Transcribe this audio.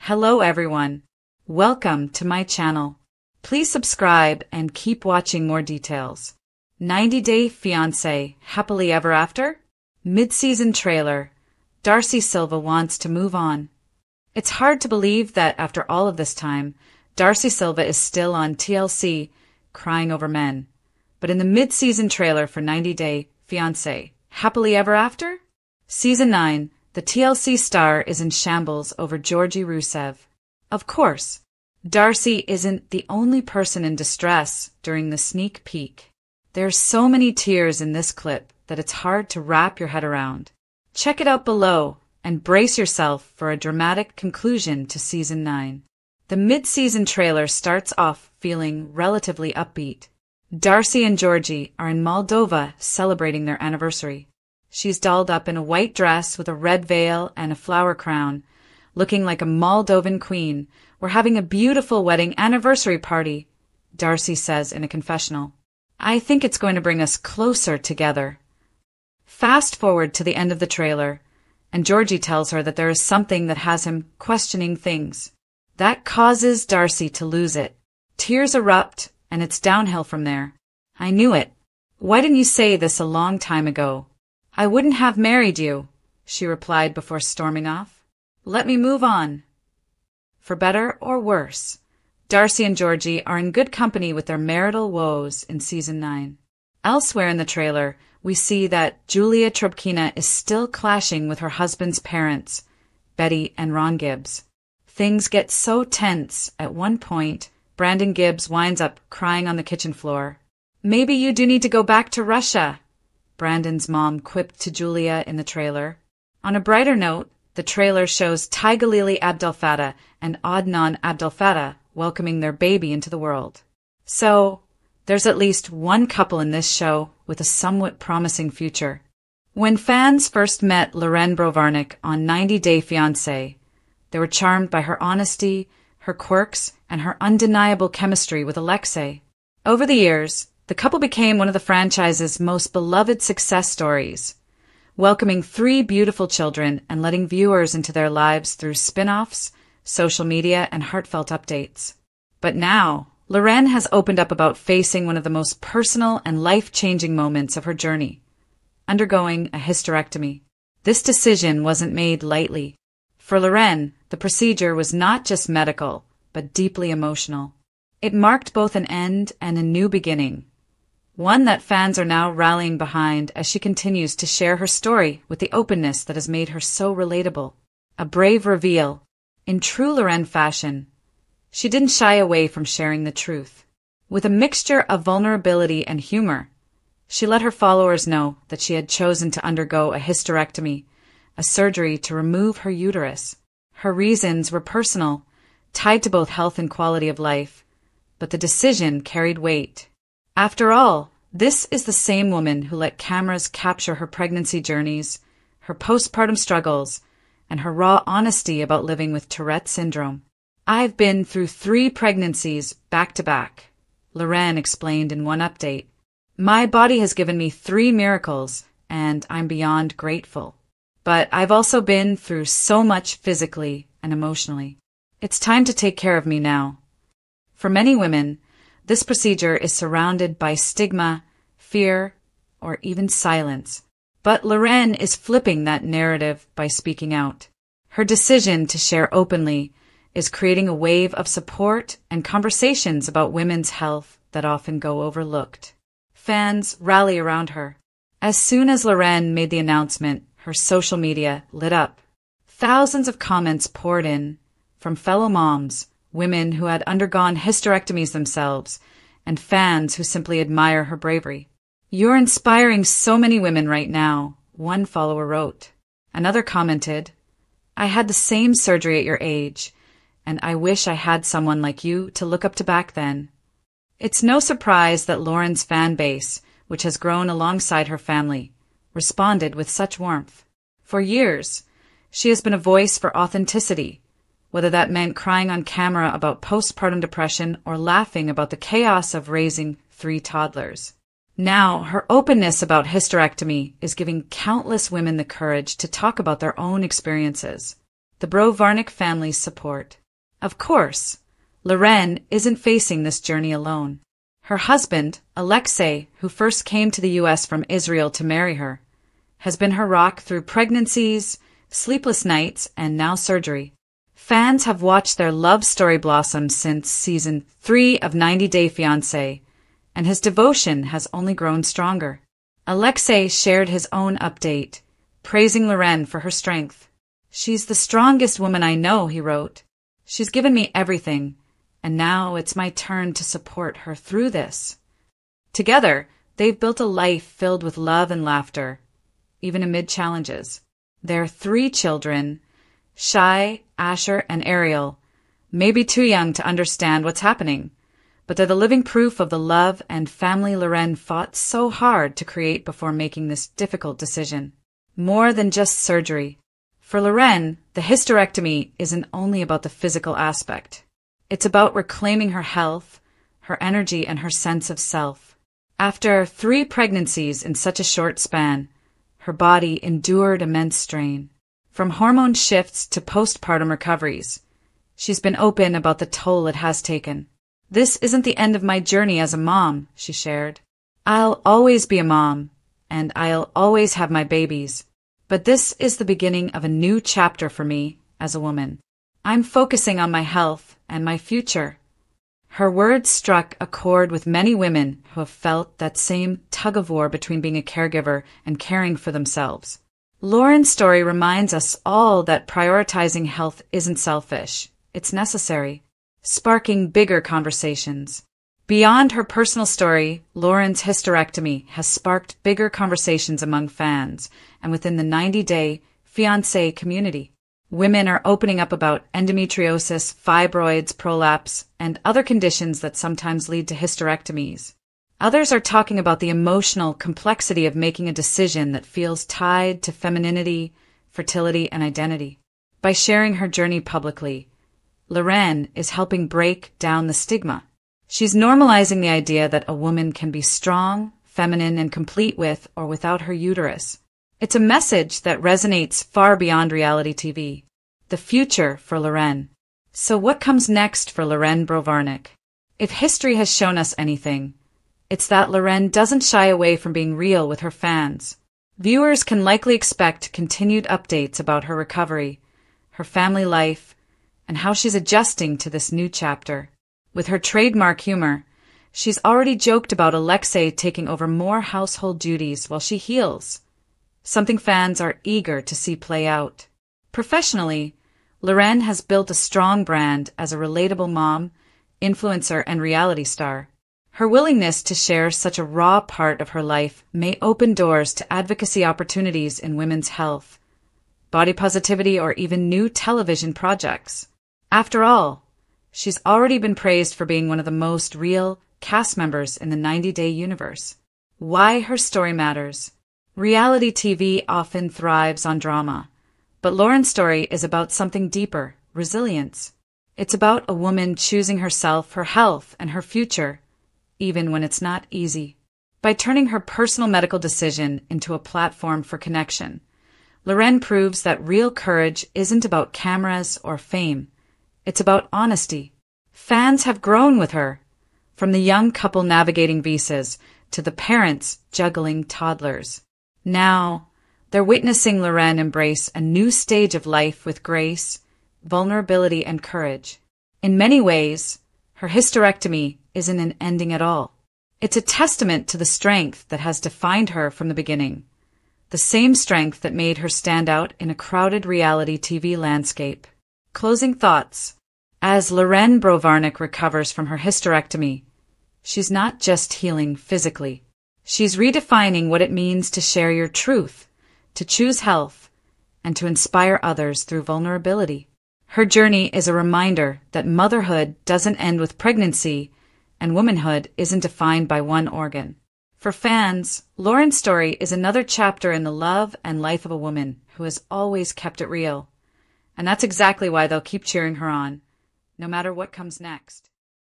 Hello everyone. Welcome to my channel. Please subscribe and keep watching more details. 90 Day Fiancé, Happily Ever After? Mid-season trailer. Darcey Silva wants to move on. It's hard to believe that after all of this time, Darcey Silva is still on TLC, crying over men. But in the mid-season trailer for 90 Day Fiancé, Happily Ever After? Season 9, the TLC star is in shambles over Georgi Rusev. Of course, Darcey isn't the only person in distress during the sneak peek. There's so many tears in this clip that it's hard to wrap your head around. Check it out below and brace yourself for a dramatic conclusion to Season 9. The mid-season trailer starts off feeling relatively upbeat. Darcey and Georgi are in Moldova celebrating their anniversary. She's dolled up in a white dress with a red veil and a flower crown, looking like a Moldovan queen. We're having a beautiful wedding anniversary party, Darcey says in a confessional. I think it's going to bring us closer together. Fast forward to the end of the trailer, and Georgi tells her that there is something that has him questioning things. That causes Darcey to lose it. Tears erupt, and it's downhill from there. I knew it. Why didn't you say this a long time ago? I wouldn't have married you, she replied before storming off. Let me move on. For better or worse, Darcey and Georgi are in good company with their marital woes in Season 9. Elsewhere in the trailer, we see that Julia Trubkina is still clashing with her husband's parents, Betty and Ron Gibbs. Things get so tense at one point, Brandon Gibbs winds up crying on the kitchen floor. Maybe you do need to go back to Russia, Brandon's mom quipped to Julia in the trailer. On a brighter note, the trailer shows Taigalili Abdel-Fattah and Adnan Abdel-Fattah welcoming their baby into the world. So, there's at least one couple in this show with a somewhat promising future. When fans first met Lorraine Brovarnik on 90 Day Fiancé, they were charmed by her honesty, her quirks, and her undeniable chemistry with Alexei. Over the years, the couple became one of the franchise's most beloved success stories, welcoming 3 beautiful children and letting viewers into their lives through spin-offs, social media, and heartfelt updates. But now, Lorraine has opened up about facing one of the most personal and life-changing moments of her journey, undergoing a hysterectomy. This decision wasn't made lightly. For Lorraine, the procedure was not just medical, but deeply emotional. It marked both an end and a new beginning, one that fans are now rallying behind as she continues to share her story with the openness that has made her so relatable. A brave reveal. In true Lorraine fashion, she didn't shy away from sharing the truth. With a mixture of vulnerability and humor, she let her followers know that she had chosen to undergo a hysterectomy, a surgery to remove her uterus. Her reasons were personal, tied to both health and quality of life, but the decision carried weight. After all, this is the same woman who let cameras capture her pregnancy journeys, her postpartum struggles, and her raw honesty about living with Tourette syndrome. I've been through 3 pregnancies back-to-back, Lorraine explained in one update. My body has given me 3 miracles, and I'm beyond grateful. But I've also been through so much physically and emotionally. It's time to take care of me now. For many women, this procedure is surrounded by stigma, fear, or even silence. But Lorraine is flipping that narrative by speaking out. Her decision to share openly is creating a wave of support and conversations about women's health that often go overlooked. Fans rally around her. As soon as Lorraine made the announcement, her social media lit up. Thousands of comments poured in from fellow moms, women who had undergone hysterectomies themselves, and fans who simply admire her bravery. You're inspiring so many women right now, one follower wrote. Another commented, I had the same surgery at your age, and I wish I had someone like you to look up to back then. It's no surprise that Lauren's fan base, which has grown alongside her family, responded with such warmth. For years, she has been a voice for authenticity, whether that meant crying on camera about postpartum depression or laughing about the chaos of raising 3 toddlers. Now, her openness about hysterectomy is giving countless women the courage to talk about their own experiences. the Brovarnik family's support. Of course, Loren isn't facing this journey alone. Her husband, Alexei, who first came to the U.S. from Israel to marry her, has been her rock through pregnancies, sleepless nights, and now surgery. Fans have watched their love story blossom since season 3 of 90 Day Fiancé, and his devotion has only grown stronger. Alexei shared his own update, praising Loren for her strength. "She's the strongest woman I know," he wrote. "She's given me everything, and now it's my turn to support her through this." Together, they've built a life filled with love and laughter, even amid challenges. Their 3 children, Shai, Asher, and Ariel, may be too young to understand what's happening, but they're the living proof of the love and family Loren fought so hard to create before making this difficult decision. More than just surgery. For Loren, the hysterectomy isn't only about the physical aspect. It's about reclaiming her health, her energy, and her sense of self. After 3 pregnancies in such a short span, her body endured immense strain. From hormone shifts to postpartum recoveries, she's been open about the toll it has taken. "This isn't the end of my journey as a mom," she shared. "I'll always be a mom, and I'll always have my babies. But this is the beginning of a new chapter for me as a woman. I'm focusing on my health and my future." Her words struck a chord with many women who have felt that same tug-of-war between being a caregiver and caring for themselves. Lauren's story reminds us all that prioritizing health isn't selfish, it's necessary, sparking bigger conversations. Beyond her personal story, Lauren's hysterectomy has sparked bigger conversations among fans and within the 90 Day Fiancé community. Women are opening up about endometriosis, fibroids, prolapse, and other conditions that sometimes lead to hysterectomies. Others are talking about the emotional complexity of making a decision that feels tied to femininity, fertility, and identity. By sharing her journey publicly, Loren is helping break down the stigma. She's normalizing the idea that a woman can be strong, feminine, and complete with or without her uterus. It's a message that resonates far beyond reality TV. The future for Loren. So what comes next for Loren Brovarnik? If history has shown us anything, it's that Loren doesn't shy away from being real with her fans. Viewers can likely expect continued updates about her recovery, her family life, and how she's adjusting to this new chapter. With her trademark humor, she's already joked about Alexei taking over more household duties while she heals, something fans are eager to see play out. Professionally, Loren has built a strong brand as a relatable mom, influencer, and reality star. Her willingness to share such a raw part of her life may open doors to advocacy opportunities in women's health, body positivity, or even new television projects. After all, she's already been praised for being one of the most real cast members in the 90 Day universe. Why her story matters. Reality TV often thrives on drama, but Lauren's story is about something deeper, resilience. It's about a woman choosing herself, her health, and her future, even when it's not easy. By turning her personal medical decision into a platform for connection, Loren proves that real courage isn't about cameras or fame. It's about honesty. Fans have grown with her, from the young couple navigating visas to the parents juggling toddlers. Now, they're witnessing Loren embrace a new stage of life with grace, vulnerability, and courage. In many ways, her hysterectomy isn't an ending at all. It's a testament to the strength that has defined her from the beginning, the same strength that made her stand out in a crowded reality TV landscape. Closing thoughts. As Loren Brovarnik recovers from her hysterectomy, she's not just healing physically. She's redefining what it means to share your truth, to choose health, and to inspire others through vulnerability. Her journey is a reminder that motherhood doesn't end with pregnancy, and womanhood isn't defined by one organ. For fans, Lauren's story is another chapter in the love and life of a woman who has always kept it real. And that's exactly why they'll keep cheering her on, no matter what comes next.